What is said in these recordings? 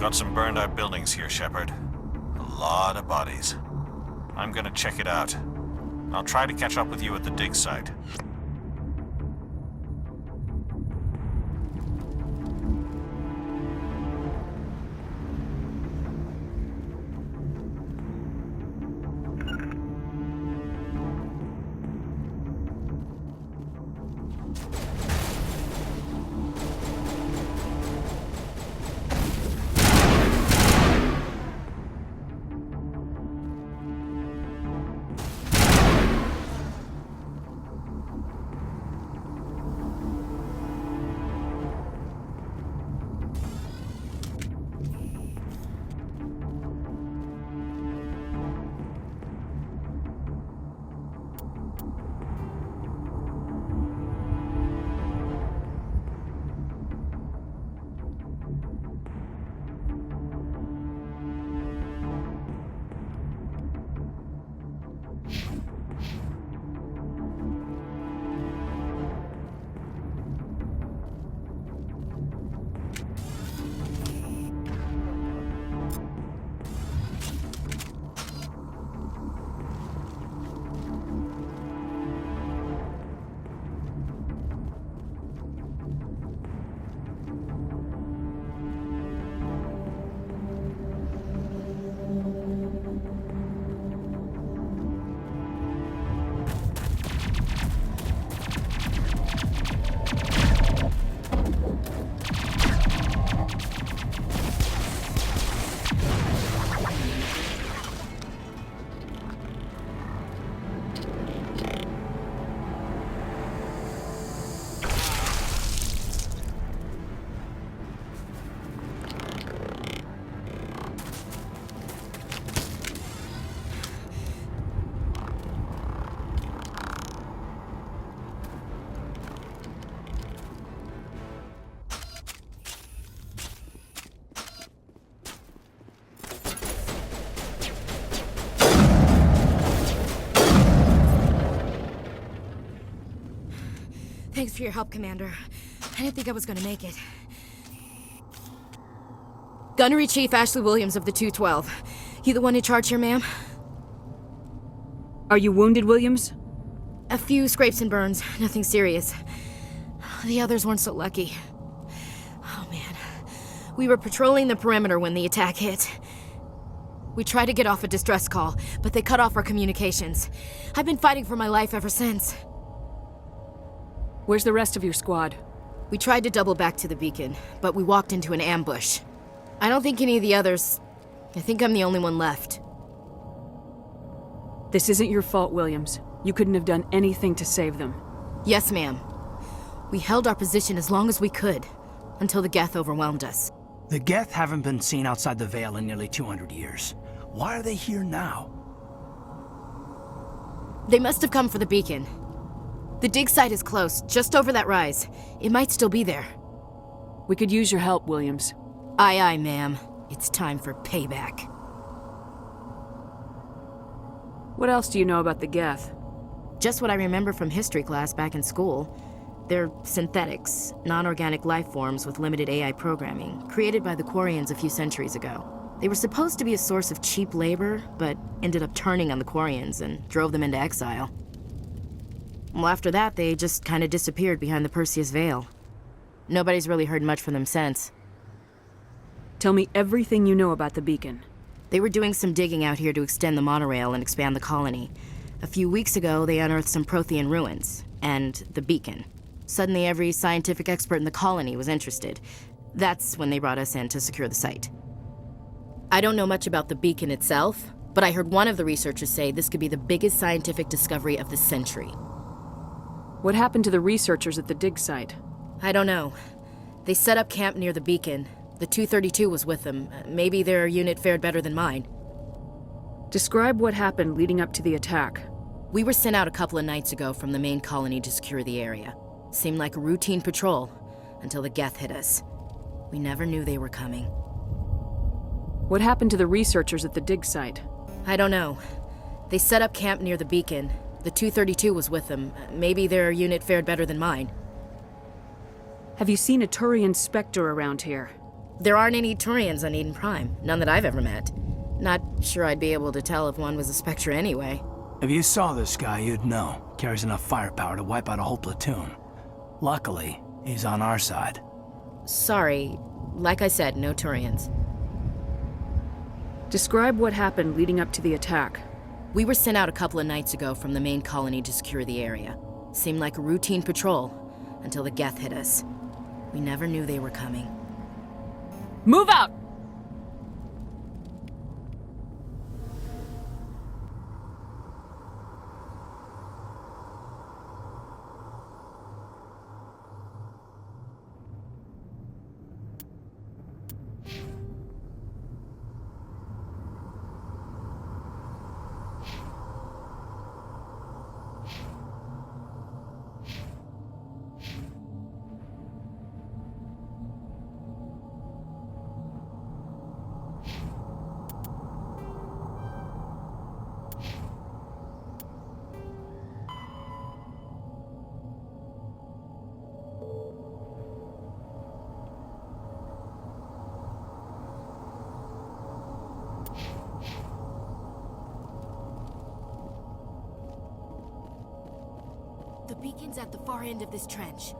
Got some burned out buildings here, Shepard. A lot of bodies. I'm gonna check it out. I'll try to catch up with you at the dig site. Thanks for your help, Commander. I didn't think I was gonna make it. Gunnery Chief Ashley Williams of the 212. You the one in charge here, ma'am? Are you wounded, Williams? A few scrapes and burns, nothing serious. The others weren't so lucky. Oh man. We were patrolling the perimeter when the attack hit. We tried to get off a distress call, but they cut off our communications. I've been fighting for my life ever since. Where's the rest of your squad? We tried to double back to the beacon, but we walked into an ambush. I don't think any of the others... I think I'm the only one left. This isn't your fault, Williams. You couldn't have done anything to save them. Yes, ma'am. We held our position as long as we could, until the Geth overwhelmed us. The Geth haven't been seen outside the Veil in nearly 200 years. Why are they here now? They must have come for the beacon. The dig site is close, just over that rise. It might still be there. We could use your help, Williams. Aye, aye, ma'am. It's time for payback. What else do you know about the Geth? Just what I remember from history class back in school. They're synthetics, non-organic life forms with limited AI programming, created by the Quarians a few centuries ago. They were supposed to be a source of cheap labor, but ended up turning on the Quarians and drove them into exile. Well, after that, they just kind of disappeared behind the Perseus Veil. Nobody's really heard much from them since. Tell me everything you know about the beacon. They were doing some digging out here to extend the monorail and expand the colony. A few weeks ago, they unearthed some Prothean ruins, and the beacon. Suddenly, every scientific expert in the colony was interested. That's when they brought us in to secure the site. I don't know much about the beacon itself, but I heard one of the researchers say this could be the biggest scientific discovery of the century. What happened to the researchers at the dig site? I don't know. They set up camp near the beacon. The 232 was with them. Maybe their unit fared better than mine. Describe what happened leading up to the attack. We were sent out a couple of nights ago from the main colony to secure the area. Seemed like a routine patrol, until the Geth hit us. We never knew they were coming. What happened to the researchers at the dig site? I don't know. They set up camp near the beacon. The 232 was with them. Maybe their unit fared better than mine. Have you seen a Turian Spectre around here? There aren't any Turians on Eden Prime, none that I've ever met. Not sure I'd be able to tell if one was a Spectre anyway. If you saw this guy, you'd know. Carries enough firepower to wipe out a whole platoon. Luckily, he's on our side. Sorry, like I said, no Turians. Describe what happened leading up to the attack. We were sent out a couple of nights ago from the main colony to secure the area. Seemed like a routine patrol, until the Geth hit us. We never knew they were coming. Move out! The beacon's at the far end of this trench.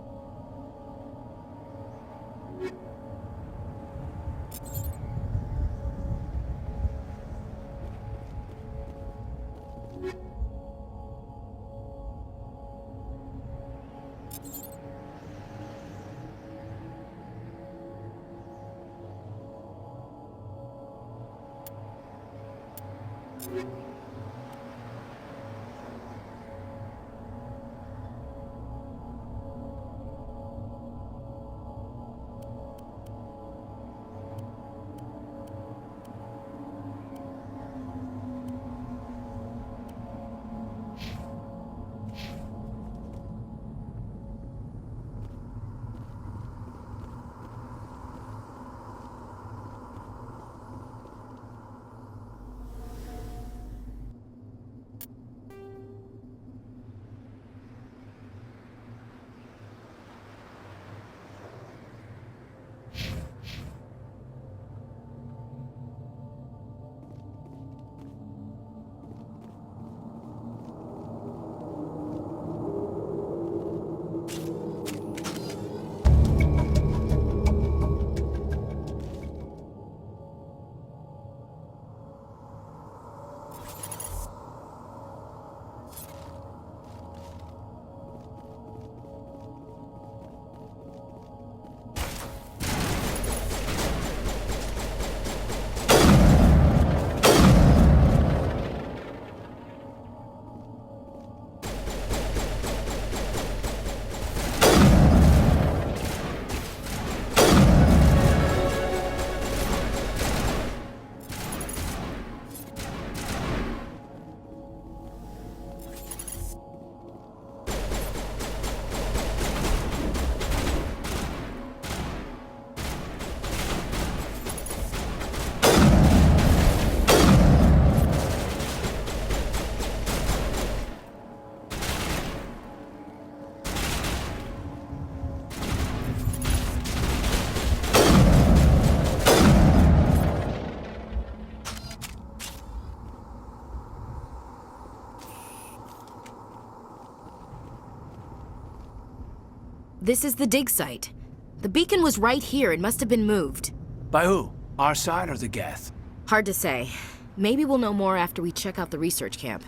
This is the dig site. The beacon was right here. It must have been moved. By who? Our side or the Geth? Hard to say. Maybe we'll know more after we check out the research camp.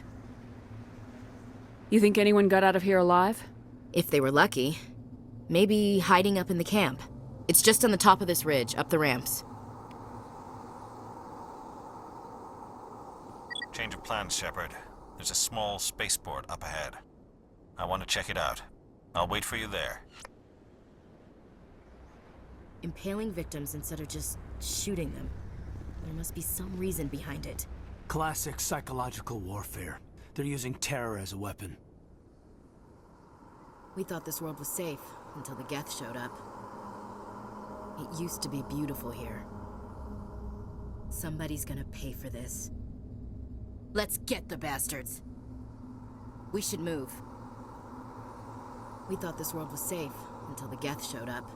You think anyone got out of here alive? If they were lucky. Maybe hiding up in the camp. It's just on the top of this ridge, up the ramps. Change of plans, Shepard. There's a small spaceport up ahead. I want to check it out. I'll wait for you there. Impaling victims instead of just shooting them. There must be some reason behind it. Classic psychological warfare. They're using terror as a weapon. We thought this world was safe until the Geth showed up. It used to be beautiful here. Somebody's gonna pay for this. Let's get the bastards. We should move. We thought this world was safe until the Geth showed up.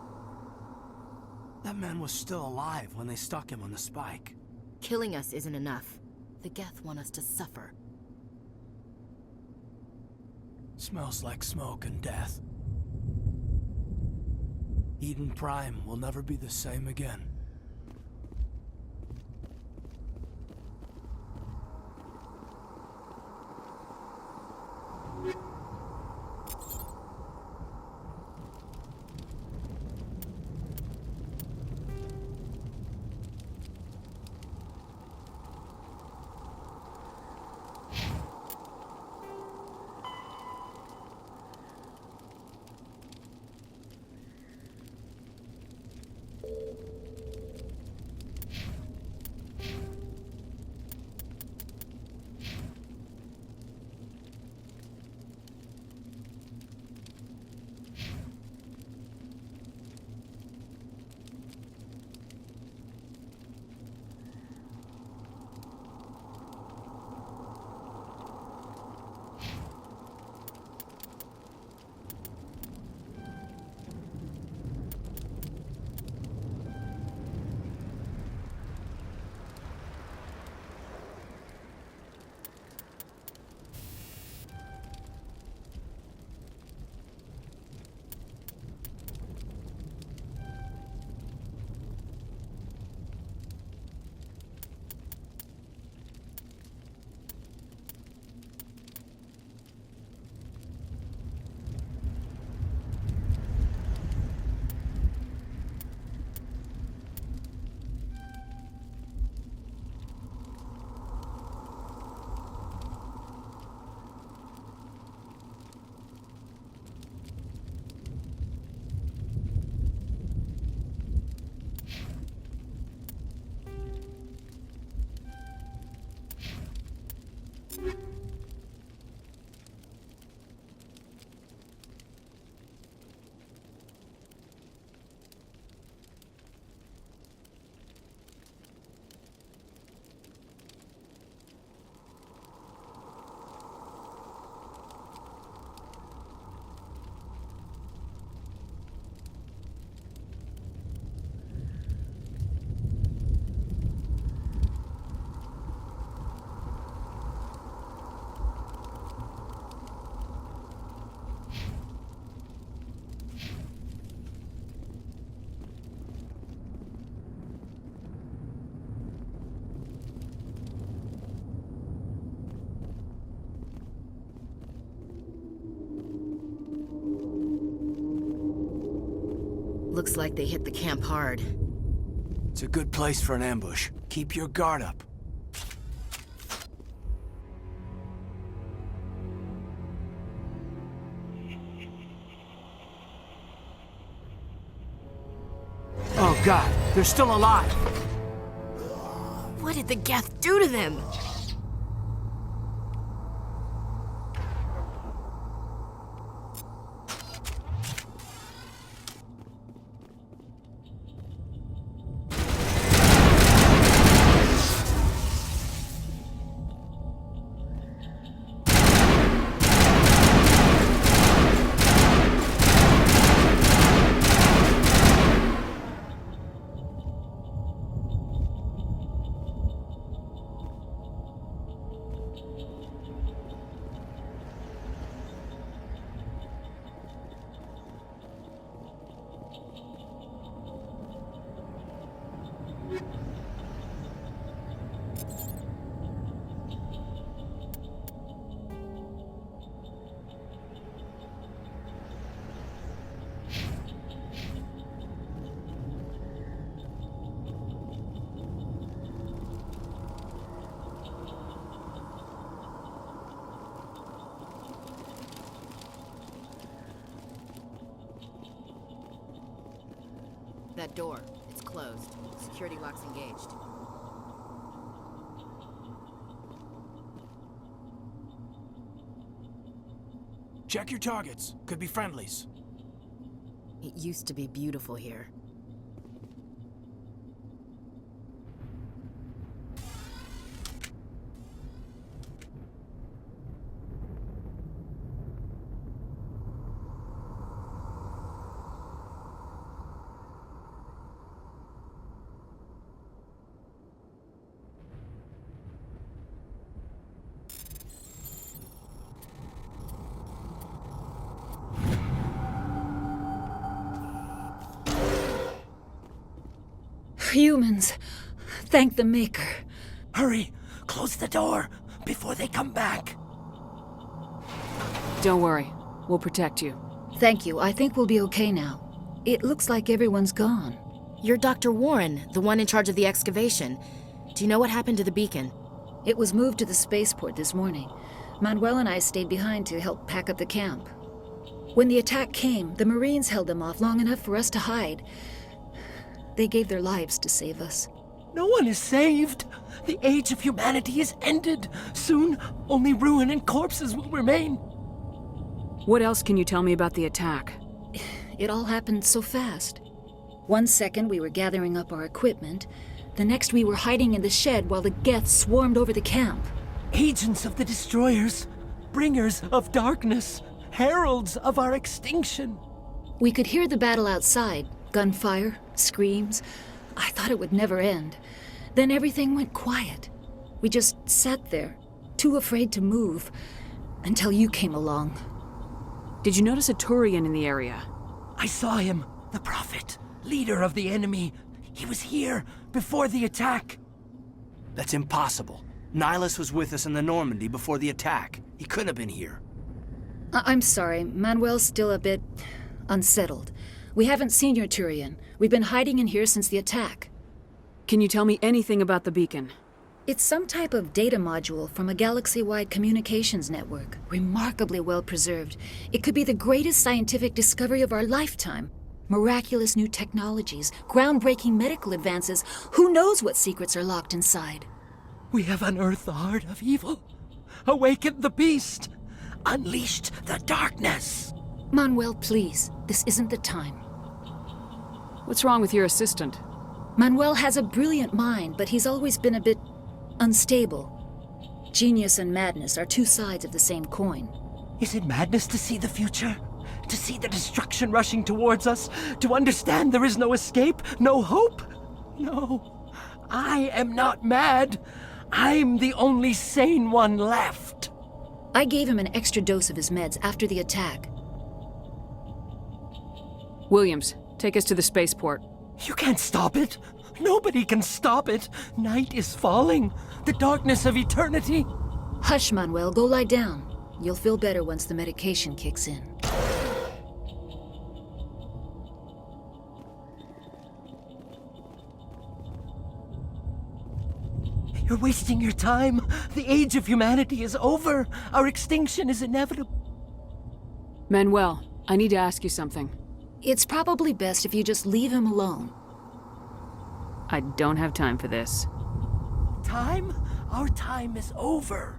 That man was still alive when they stuck him on the spike. Killing us isn't enough. The Geth want us to suffer. Smells like smoke and death. Eden Prime will never be the same again. Looks like they hit the camp hard. It's a good place for an ambush. Keep your guard up. Oh God, they're still alive! What did the Geth do to them? That door, it's closed. Security lock's engaged. Check your targets. Could be friendlies. It used to be beautiful here. Humans. Thank the Maker. Hurry! Close the door before they come back. Don't worry. We'll protect you. Thank you. I think we'll be okay now. It looks like everyone's gone. You're Dr. Warren, the one in charge of the excavation. Do you know what happened to the beacon? It was moved to the spaceport this morning. Manuel and I stayed behind to help pack up the camp. When the attack came, the Marines held them off long enough for us to hide. They gave their lives to save us. No one is saved. The age of humanity is ended. Soon, only ruin and corpses will remain. What else can you tell me about the attack? It all happened so fast. 1 second we were gathering up our equipment. The next we were hiding in the shed while the Geth swarmed over the camp. Agents of the Destroyers, bringers of darkness, heralds of our extinction. We could hear the battle outside. Gunfire, screams. I thought it would never end. Then everything went quiet. We just sat there, too afraid to move, until you came along. Did you notice a Turian in the area? I saw him, the Prophet, leader of the enemy. He was here before the attack. That's impossible. Nihilus was with us in the Normandy before the attack. He couldn't have been here. I'm sorry, Manuel's still a bit unsettled. We haven't seen your Turian. We've been hiding in here since the attack. Can you tell me anything about the beacon? It's some type of data module from a galaxy-wide communications network, remarkably well preserved. It could be the greatest scientific discovery of our lifetime. Miraculous new technologies, groundbreaking medical advances. Who knows what secrets are locked inside? We have unearthed the heart of evil, awakened the beast, unleashed the darkness. Manuel, please, this isn't the time. What's wrong with your assistant? Manuel has a brilliant mind, but he's always been a bit unstable. Genius and madness are two sides of the same coin. Is it madness to see the future? To see the destruction rushing towards us? To understand there is no escape? No hope? No. I am not mad. I'm the only sane one left. I gave him an extra dose of his meds after the attack. Williams, take us to the spaceport. You can't stop it. Nobody can stop it. Night is falling. The darkness of eternity. Hush, Manuel, go lie down. You'll feel better once the medication kicks in. You're wasting your time. The age of humanity is over. Our extinction is inevitable. Manuel, I need to ask you something. It's probably best if you just leave him alone. I don't have time for this. Time? Our time is over.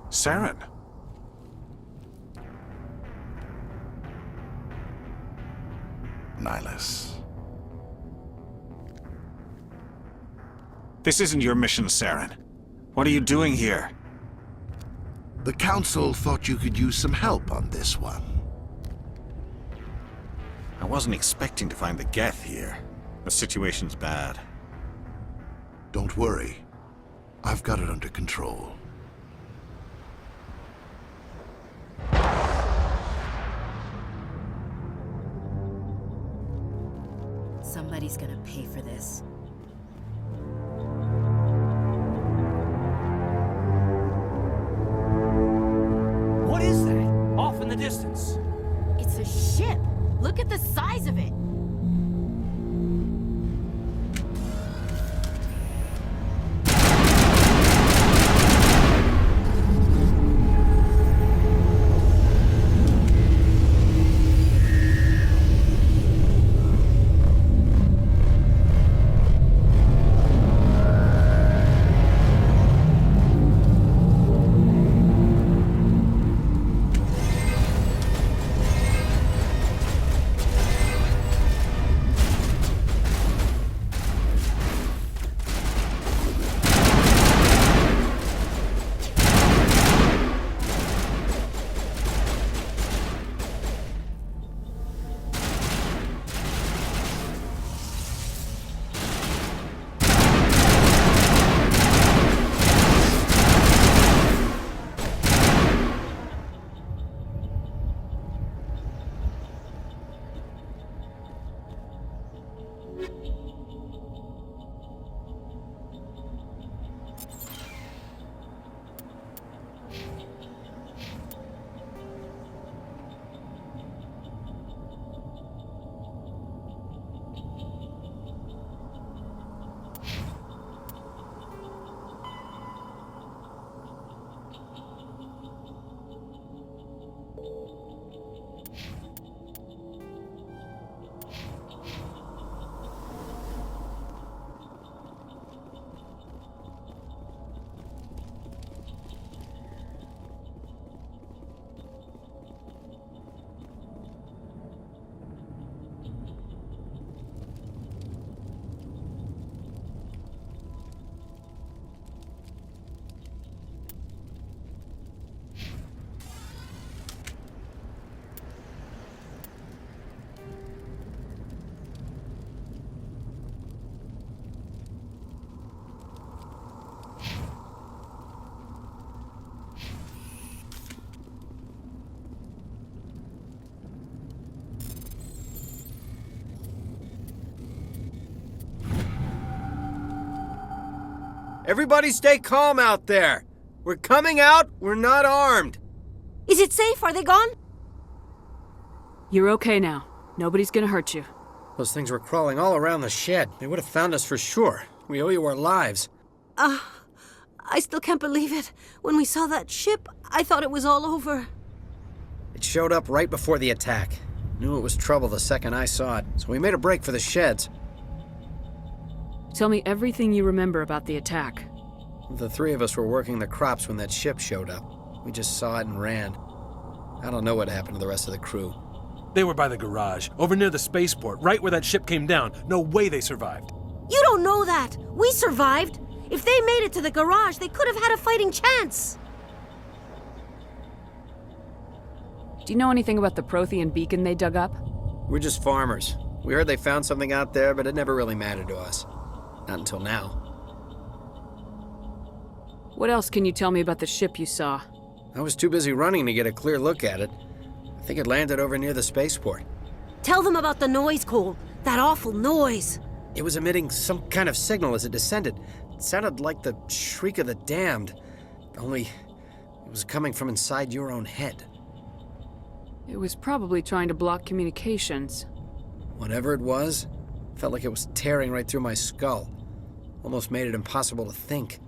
Saren. Nihilus. This isn't your mission, Saren. What are you doing here? The Council thought you could use some help on this one. I wasn't expecting to find the Geth here. The situation's bad. Don't worry. I've got it under control. Somebody's gonna pay for this. What is that? Off in the distance. It's a ship! Look at the size of it! Everybody stay calm out there. We're coming out, we're not armed. Is it safe? Are they gone? You're okay now. Nobody's gonna hurt you. Those things were crawling all around the shed. They would have found us for sure. We owe you our lives. I still can't believe it. When we saw that ship, I thought it was all over. It showed up right before the attack. Knew it was trouble the second I saw it, so we made a break for the sheds. Tell me everything you remember about the attack. The three of us were working the crops when that ship showed up. We just saw it and ran. I don't know what happened to the rest of the crew. They were by the garage, over near the spaceport, right where that ship came down. No way they survived. You don't know that. We survived. If they made it to the garage, they could have had a fighting chance. Do you know anything about the Prothean beacon they dug up? We're just farmers. We heard they found something out there, but it never really mattered to us. Not until now. What else can you tell me about the ship you saw? I was too busy running to get a clear look at it. I think it landed over near the spaceport. Tell them about the noise, Cole. That awful noise. It was emitting some kind of signal as it descended. It sounded like the shriek of the damned, only it was coming from inside your own head. It was probably trying to block communications. Whatever it was, felt like it was tearing right through my skull. Almost made it impossible to think.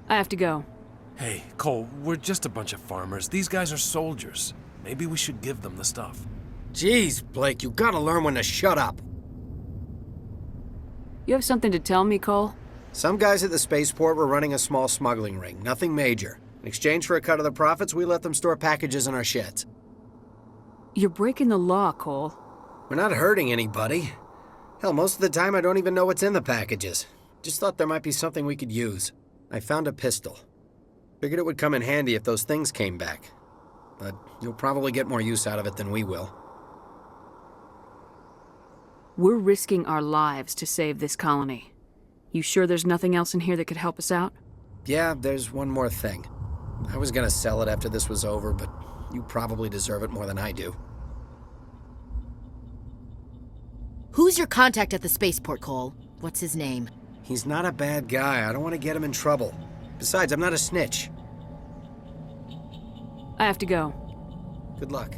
I have to go. Hey, Cole, we're just a bunch of farmers. These guys are soldiers. Maybe we should give them the stuff. Jeez, Blake, you gotta learn when to shut up. You have something to tell me, Cole? Some guys at the spaceport were running a small smuggling ring, nothing major. In exchange for a cut of the profits, we let them store packages in our sheds. You're breaking the law, Cole. We're not hurting anybody. Hell, most of the time I don't even know what's in the packages. Just thought there might be something we could use. I found a pistol. Figured it would come in handy if those things came back. But you'll probably get more use out of it than we will. We're risking our lives to save this colony. You sure there's nothing else in here that could help us out? Yeah, there's one more thing. I was gonna sell it after this was over, but you probably deserve it more than I do. Who's your contact at the spaceport, Cole? What's his name? He's not a bad guy. I don't want to get him in trouble. Besides, I'm not a snitch. I have to go. Good luck.